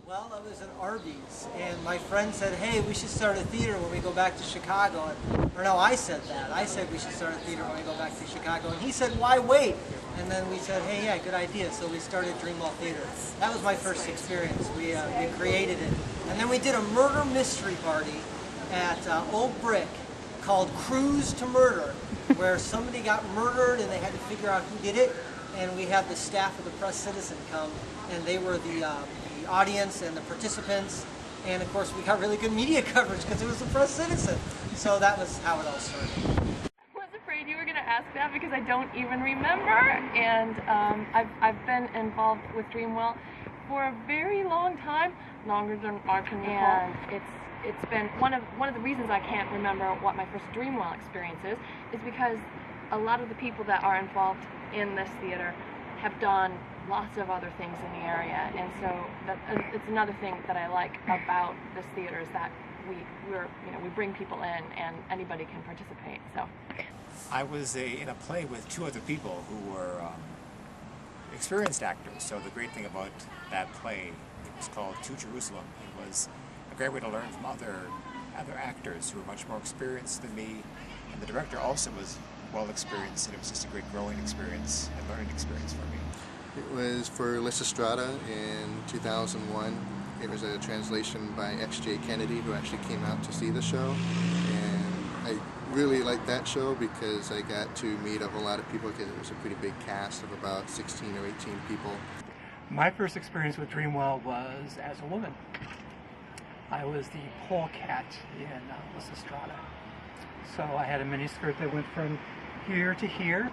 Well, I was in Arby's, and my friend said, hey, we should start a theater when we go back to Chicago. Or no, I said that. I said we should start a theater when we go back to Chicago. And he said, why wait? And then we said, hey, yeah, good idea. So we started Dreamwell Theater. That was my first experience. We created it. And then we did a murder mystery party at Old Brick called Cruise to Murder, where somebody got murdered and they had to figure out who did it. And we had the staff of the Press Citizen come, and they were the audience and the participants, and of course we got really good media coverage because it was the Press Citizen. So that was how it all started. I was afraid you were going to ask that because I don't even remember, and I've been involved with Dreamwell for a very long time, longer than I can recall. And it's been one of the reasons I can't remember what my first Dreamwell experience is because a lot of the people that are involved in this theater have done lots of other things in the area, and so it's another thing that I like about this theater is that we bring people in and anybody can participate. So I was in a play with two other people who were experienced actors. So the great thing about that play, it was called To Jerusalem. It was a great way to learn from other actors who were much more experienced than me, and the director also was well experienced, and it was just a great growing experience and learning experience for me. It was for Lysistrata in 2001. It was a translation by X.J. Kennedy, who actually came out to see the show. And I really liked that show because I got to meet up a lot of people because it was a pretty big cast of about 16 or 18 people. My first experience with Dreamwell was as a woman. I was the polecat in Lysistrata. So I had a miniskirt that went from here to here,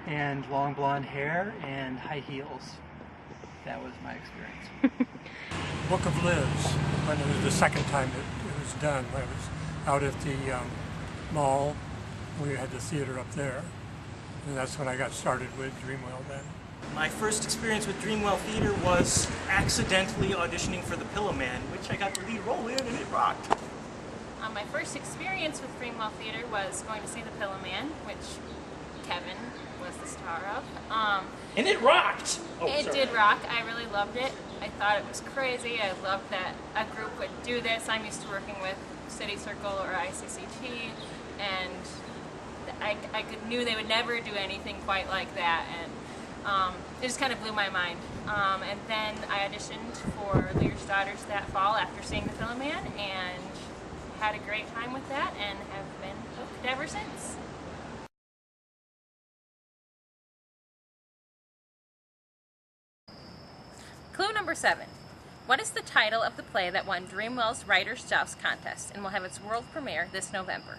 and long blonde hair and high heels. That was my experience. Book of Liz, when it was the second time it was done, when I was out at the mall. We had the theater up there, and that's when I got started with Dreamwell then. My first experience with Dreamwell Theater was accidentally auditioning for The Pillow Man, which I got the lead role in, and it rocked. My first experience with Dreamwell Theater was going to see The Pillow Man, which Kevin was the star of. And it rocked! It did rock. I really loved it. I thought it was crazy. I loved that a group would do this. I'm used to working with City Circle or ICCT, and I knew they would never do anything quite like that, and it just kind of blew my mind. And then I auditioned for Lear's Daughters that fall after seeing The Pillow Man, and had a great time with that, and have been hooked ever since. Clue number 7. What is the title of the play that won Dreamwell's Writers' Joust Contest and will have its world premiere this November?